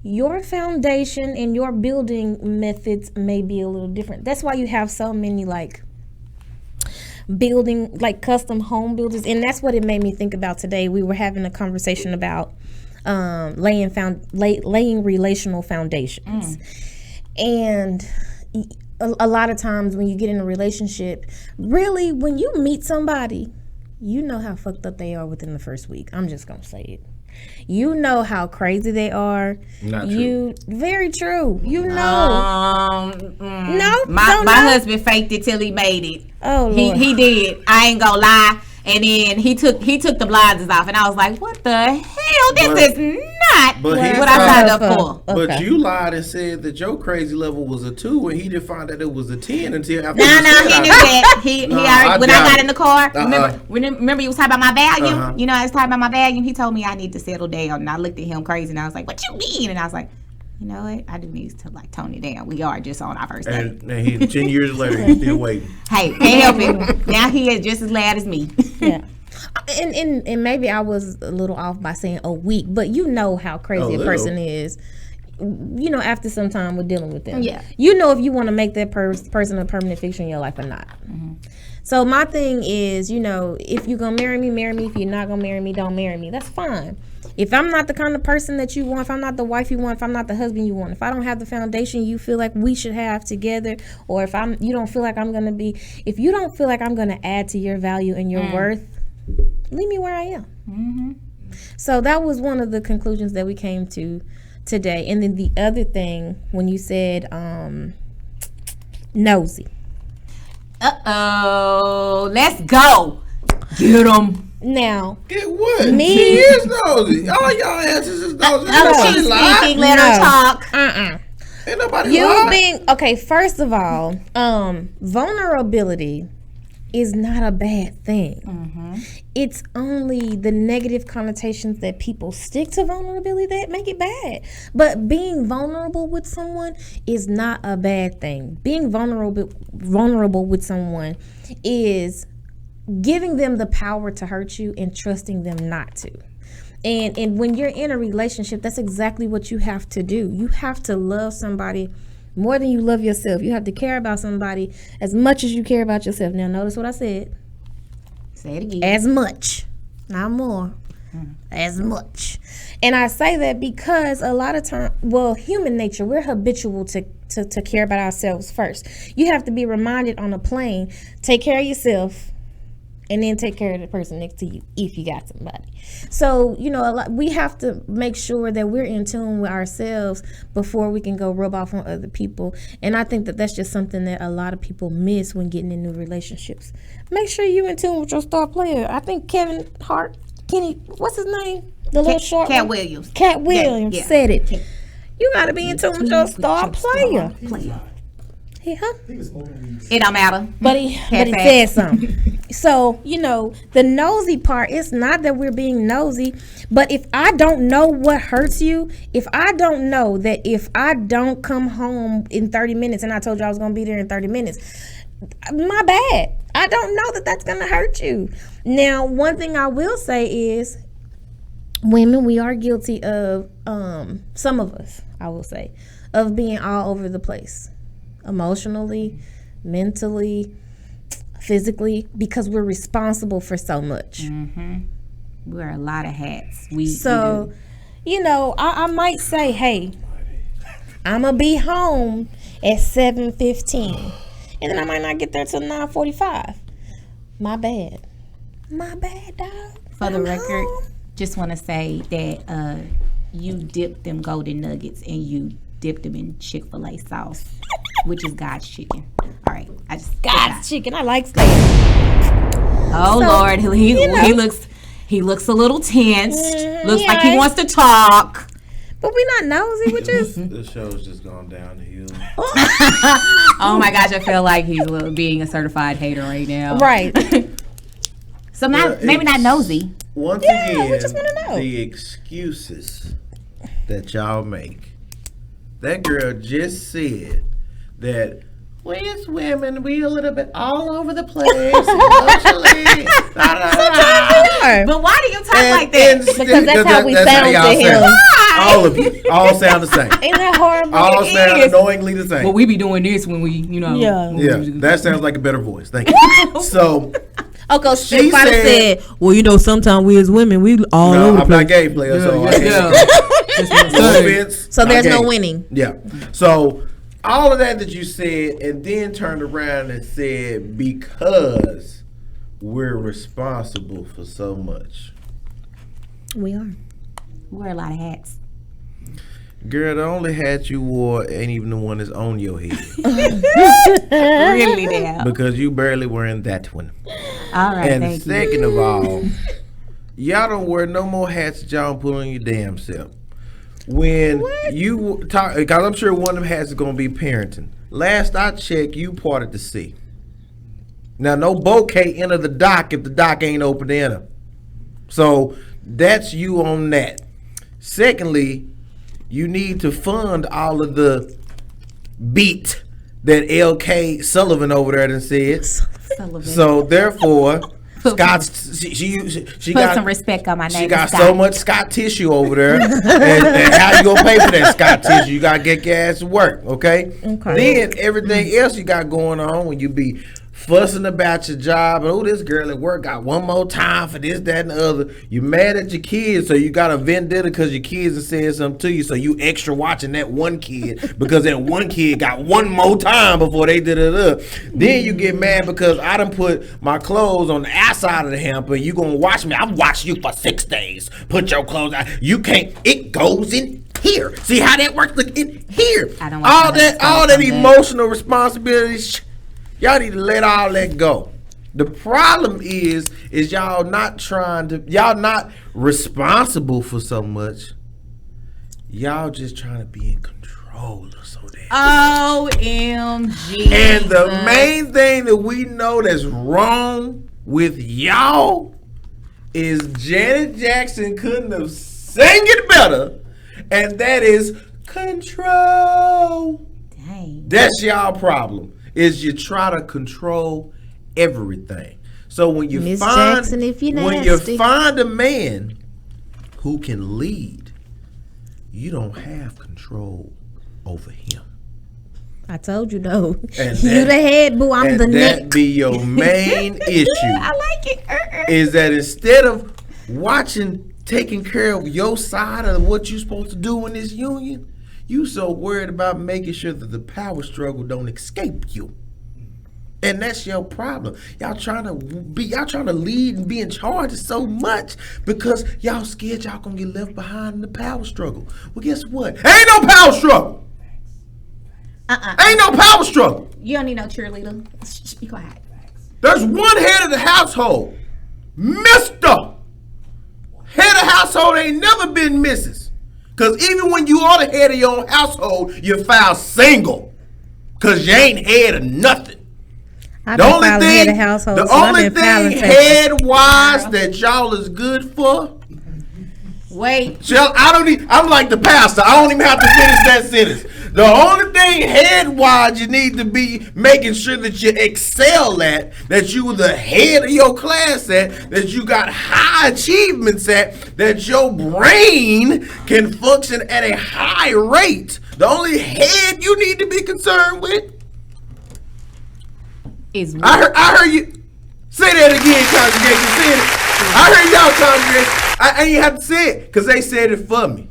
your foundation and your building methods may be a little different. That's why you have so many, like, building, like, custom home builders. And that's what it made me think about today. We were having a conversation about laying relational foundations. And a lot of times when you get in a relationship, really, when you meet somebody, you know how fucked up they are within the first week. I'm just gonna say it. You know how crazy they are. Not true. Very true. You know. No, my husband faked it till he made it. Oh, Lord. He did. I ain't gonna lie. And then he took the blinders off, and I was like, "What the hell? This is not but what I signed up for." But Okay. you lied and said that your crazy level was a 2, and he didn't find that it was a 10 until after. No, you he said knew I- that. He Nah, already, I when I doubt got it. in the car. Uh-uh. Remember you was talking about my value. Uh-huh. You know, I was talking about my value. He told me I need to settle down, and I looked at him crazy, and I was like, "What you mean?" And I was like, "You know what? I do need to, like, tone it down. We are just on our first date." And he 10 years later, he's still waiting. Hey, can't help it. Now he is just as loud as me. Yeah. And maybe I was a little off by saying a week, but you know how crazy a person is. You know, after some time with dealing with them. Yeah. You know if you want to make that person a permanent fixture in your life or not. So my thing is, you know, if you're going to marry me, marry me. If you're not going to marry me, don't marry me. That's fine. If I'm not the kind of person that you want, if I'm not the wife you want, if I'm not the husband you want, if I don't have the foundation you feel like we should have together, or if you don't feel like I'm gonna be, if you don't feel like I'm gonna add to your value and your worth, leave me where I am. Mm-hmm. So that was one of the conclusions that we came to today. And then the other thing, when you said nosy. Let's go. Get them. Now, Get what? Me? She is nosy. All y'all answers is nosy. Ain't She's nobody lie. speaking. Let her talk. Ain't nobody You lie. being okay, first of all, vulnerability is not a bad thing. It's only the negative connotations that people stick to vulnerability that make it bad. But being vulnerable with someone is not a bad thing. Being vulnerable with someone is giving them the power to hurt you and trusting them not to. And when you're in a relationship, that's exactly what you have to do. You have to love somebody more than you love yourself. You have to care about somebody as much as you care about yourself. Now, notice what I said. Say it again. As much, not more. As much. And I say that because a lot of time, well, human nature, we're habitual to care about ourselves first. You have to be reminded on a plane, take care of yourself, and then take care of the person next to you if you got somebody. So, we have to make sure that we're in tune with ourselves before we can go rub off on other people. And I think that that's just something that a lot of people miss when getting in new relationships. Make sure you're in tune with your star player. I think Kenny, what's his name? The little short Cat one? Williams. Cat Williams Yeah. said it. You got to be in tune with your star player. He was smoking weed. It don't matter. But he said something. So, the nosy part, it's not that we're being nosy, but if I don't know what hurts you, if I don't know that if I don't come home in 30 minutes and I told you I was going to be there in 30 minutes, my bad. I don't know that that's going to hurt you. Now, one thing I will say is women, we are guilty of, some of us, I will say, of being all over the place. Emotionally, mentally, physically, because we're responsible for so much. We wear a lot of hats. I might say, hey, I'm going to be home at 7:15. And then I might not get there till 9:45. My bad. My bad, dog. For the I'm record, home. just want to say that you dipped them golden nuggets and you dipped them in Chick-fil-A sauce, which is God's chicken. All right, I just God's chicken. I like steak. Oh So, Lord, he looks a little tense. Looks like he yeah. wants to talk. But we're not nosy. We're just... This show's just gone downhill. Oh my gosh, I feel like he's being a certified hater right now. Right. So maybe not nosy. Once Yeah, again, we just wanna know. the excuses that y'all make. That girl just said that we as women, we a little bit all over the place emotionally. But why do you talk like that? Because that's how we sound to y'all him. sound. All of you. All sound the same. Ain't that horrible? All sound is. annoyingly the same. Well, we be doing this when we, Yeah. Yeah, that sounds like a better voice. Thank you. So, Okay, She she said, well, sometimes we as women, we all no, over the I'm place. not gay player, so I can't. No offense, So not there's no gay. winning. Yeah. So all of that you said, and then turned around and said, because we're responsible for so much. We are. We wear a lot of hats. Girl, the only hat you wore ain't even the one that's on your head. Really now. Because you barely wearing that one. All right, And thank you. second of all, y'all don't wear no more hats that y'all don't put on your damn self. When you talk, because I'm sure one of them hats is going to be parenting. Last I checked, you parted the sea. Now, no boat can't enter the dock if the dock ain't open to enter. So that's you on that. Secondly, you need to fund all of the beat that L.K. Sullivan over there done said. Sullivan. So therefore, Scott, she Put got some respect on my name. she got Scott. so much Scott tissue over there, and how you gonna pay for that Scott tissue? You gotta get your ass to work, okay? Okay. Then everything else you got going on when you be fussing about your job. Oh, this girl at work got one more time for this, that, and the other. You mad at your kids, so you got a vendetta because your kids have said something to you, so you extra watching that one kid because that one kid got one more time before they did it. Then you get mad because I done put my clothes on the outside of the hamper. You gonna watch me? I've watched you for 6 days. Put your clothes out. You can't. It goes in here. See how that works? Look in here. I don't want all that emotional responsibility. Y'all need to let all that go. The problem is y'all not responsible for so much. Y'all just trying to be in control of so damn. OMG. And the main thing that we know that's wrong with y'all is Janet Jackson couldn't have sang it better, and that is control. Dang. That's y'all problem. Is you try to control everything. So when you Miss find Jackson, if you when you nasty. find a man who can lead, you don't have control over him. I told you no. And You that- the head, boo. I'm and the that neck. be your main issue. I like it. Is that instead of taking care of your side of what you're supposed to do in this union, you so worried about making sure that the power struggle don't escape you. And that's your problem. Y'all trying to lead and be in charge of so much because y'all scared y'all gonna get left behind in the power struggle. Well, guess what? Ain't no power struggle. Ain't no power struggle. You don't need no cheerleader. Shh, be quiet. There's one head of the household. Mr. Head of household ain't never been Mrs. Because even when you are the head of your own household, you file single. Because you ain't head of nothing. I've The been only filing head of household, the so I've only been filing thing papers. head-wise that y'all is good for, Wait. I'm like the pastor. I don't even have to finish that sentence. The only thing head-wise you need to be making sure that you excel at, that you were the head of your class at, that you got high achievements at, that your brain can function at a high rate. The only head you need to be concerned with. Is I heard you say that again, congregation. Say it. I heard y'all, congregation. I ain't have to say it because they said it for me.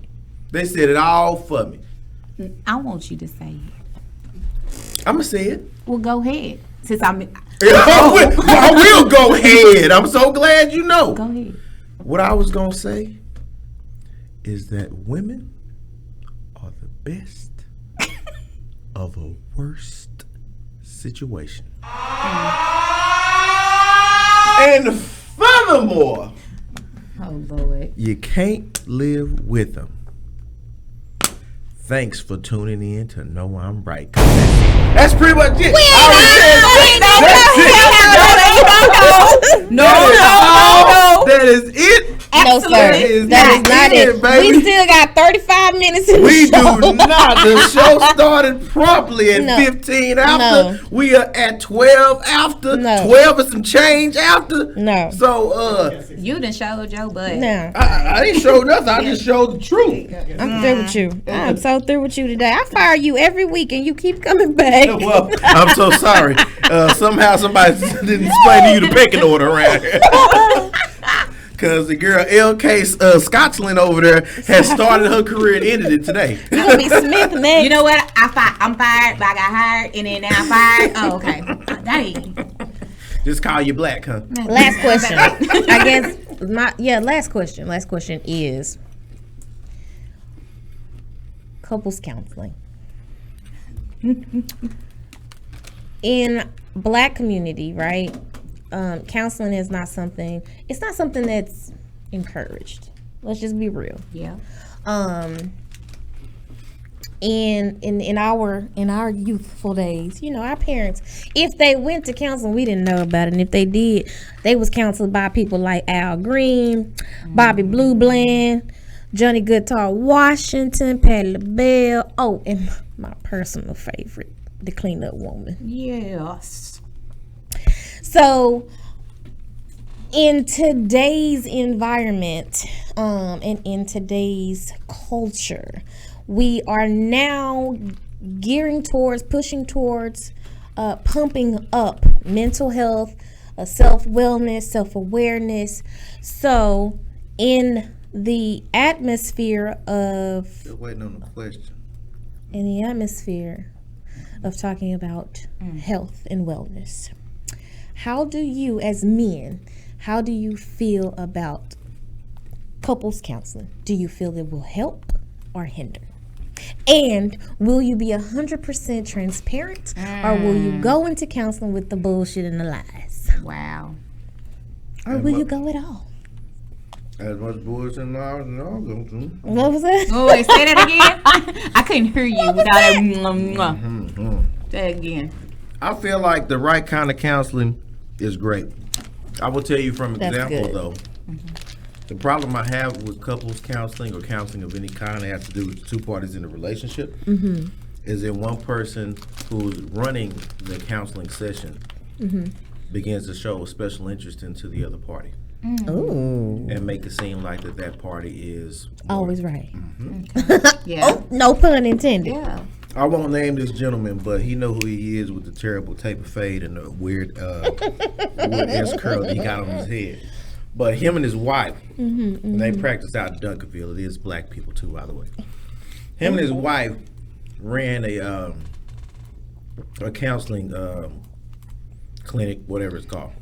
They said it all for me. I want you to say it. I'm gonna say it. Well, go ahead. Since I'm. I will go ahead. I'm so glad you know. Go ahead. What I was gonna say is that women are the best of a worst situation. And furthermore, Oh Lord. you can't live with them. Thanks for tuning in to Know I'm Right. That's pretty much it. No. That is it. No, sir. That is That is not it. baby. We still got 35 minutes in We the show. do not. The show started promptly at No. 15 after. No. We are at 12 after. No. 12 and some change after. No. So, You done showed your butt. No, I didn't show nothing. I just showed the truth. I'm through with you. I'm so through with you today. I fire you every week and you keep coming back. Well, I'm so sorry. Somehow somebody didn't explain to you the pecking order around here. Because the girl LK Scotland over there has started her career and ended it today. You gonna be Smith next. You know what? I'm fired, but I got hired, and then now I'm fired. Oh, okay. Dang. Just call you black, huh? Last question. I guess last question. Last question is couples counseling. In Black community, right? Counseling is not something. It's not something that's encouraged. Let's just be real. Yeah. In our youthful days, you know, our parents, if they went to counseling, we didn't know about it. And if they did, they was counseled by people like Al Green, Bobby Blue Bland, Johnny Goodtar Washington, Patti LaBelle. Oh, and my personal favorite, the cleanup woman. Yes. So in today's environment, and in today's culture, we are now pushing towards pumping up mental health, self-wellness, self-awareness. So in the atmosphere of... Still waiting on the question. In the atmosphere of talking about health and wellness, how do you, as men, how do you feel about couples counseling? Do you feel it will help or hinder? And will you be 100% transparent, or will you go into counseling with the bullshit and the lies? Wow. Or will you go at all? As much bullshit and lies and all go through. What was that? Oh, wait, say that again. I couldn't hear you without that. Say it again. I feel like the right kind of counseling is great. I will tell you from That's example, good. though. The problem I have with couples counseling or counseling of any kind that has to do with two parties in a relationship is that one person who's running the counseling session begins to show a special interest into the other party Ooh. and make it seem like that party is more- Always right. Yeah. Oh, no pun intended. Yeah. I won't name this gentleman, but he know who he is with the terrible taper fade and the weird wood S curl that he got on his head. But him and his wife, and they practice out in Duncanville. It is black people too, by the way. Him and his wife ran a counseling clinic, whatever it's called.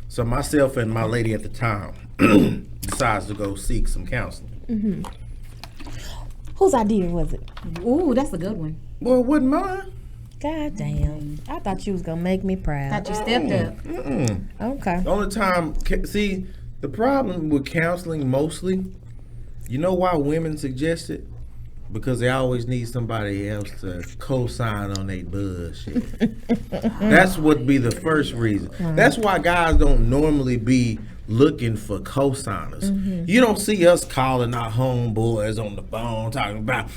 So myself and my lady at the time decides to go seek some counseling. Whose idea was it? Ooh, that's a good one. Well, it wasn't mine. God damn. I thought you was going to make me proud. Thought you stepped up. Okay. The only time, see, the problem with counseling mostly, you know why women suggest it? Because they always need somebody else to co-sign on their bullshit. That's what be the first reason. That's why guys don't normally be looking for co-signers. You don't see us calling our homeboys on the phone talking about,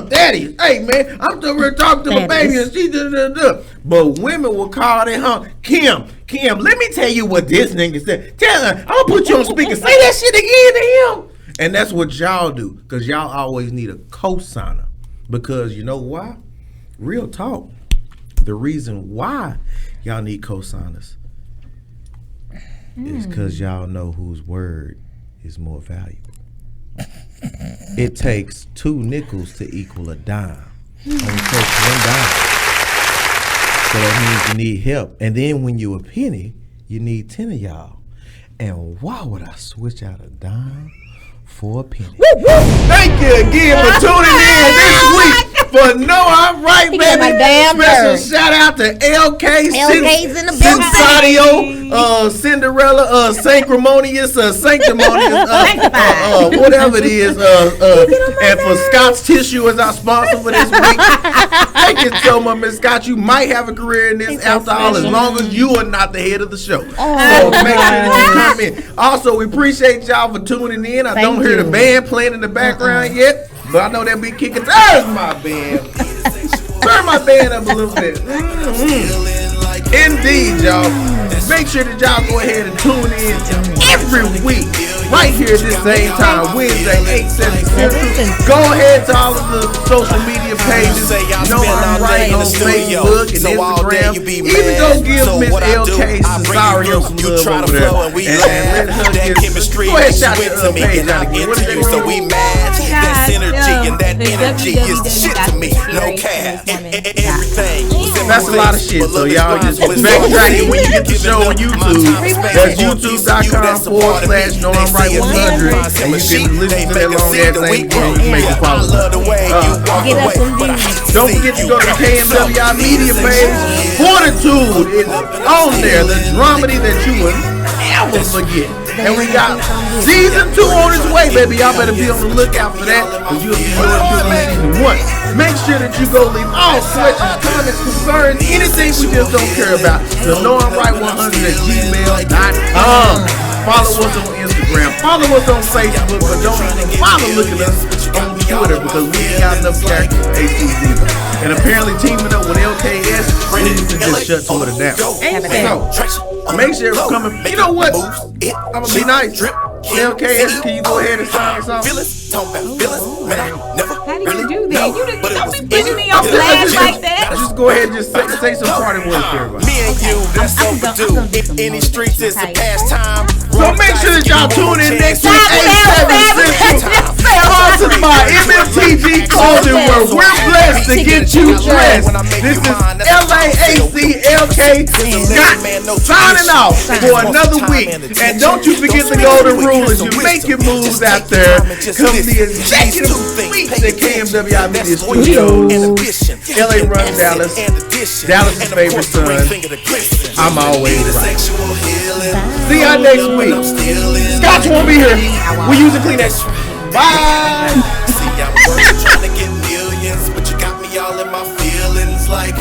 daddy, hey man, I'm still here talking to my baby and she da. But women will call their home, Kim, let me tell you what this nigga said. Tell her, I'm gonna put you on speaker, say that shit again to him. And that's what y'all do, because y'all always need a co-signer. Because you know why? Real talk. The reason why y'all need co-signers is because y'all know whose word is more valuable. It takes 2 nickels to equal a dime. Only takes 1 dime. So that means you need help. And then when you a penny, you need 10 of y'all. And why would I switch out a dime for a penny? Thank you again for tuning in this week for No I'm Right, He baby. got my damn Special nerve. shout out to LK, LK's in the building. Sensadio, Cinderella, Sanctimonious, Sanctimonious, whatever it is. And for Scott's Tissue as our sponsor for this week. Thank you so much, Miss Scott. You might have a career in this after all, as long as you are not the head of the show. So make sure that you come in. Also, we appreciate y'all for tuning in. I don't hear the band playing in the background yet, but I know they'll be kicking. There's my band. Turn my band up a little bit. Indeed, y'all. Make sure that y'all go ahead and tune in every week, right here at this same time, Wednesday, 8/7 Central. Go ahead to all of the social media pages. No I'm Right on Facebook and Instagram. Even go give Miss LK Cesario some love over there. And let her get go ahead, shout the page out again. What is that? So we match that synergy and that energy is the shit to me. No cap, everything. That's a lot of shit, so y'all just backtrack it when you get the show on YouTube. That's youtube.com/No I'm Right 100, and you can listen to that long ass thing and make a follow. Don't forget to go to the KMWI media page. Fortitude is on there, the dramedy that you will never forget. And we got season 2 on its way, baby. Y'all better be on the lookout for that, because you'll see yours truly in season 1. Make sure that you go leave all questions, comments, concerns, anything we just don't care about. So knowimright100@gmail.com. Follow us on Instagram. Follow us on Facebook, but don't even bother looking us on Twitter, because we ain't got enough characters for ATV. And apparently teaming up with LKS, we need to just shut Twitter down. So make sure it's coming. You know what? I'm gonna be nice. Okay, can you go ahead and sign us off? Feelings, talk about feelings, man, I never How do really you do that? You but it don't was be putting in me you. on blast like that. Just go ahead and just say some party words to everybody. Me and you, that's I'm overdue. gonna do some In these more streets, of it's a that. pastime. So make sure that y'all tune in next week, 8/7 Central. Sponsored by MMTG Clothing, where we're blessed to get you dressed. This is LAACLK Scott signing off for another week. And don't you forget the golden rule as you make your moves out there. Come the executive suite at KMWI Media Studios. LA runs Dallas. Dallas' favorite son. I'm always right. See y'all next week. Scotch won't be here. We're using Kleenex. Bye. See, I'm trying to get millions, but you got me all in my feelings like.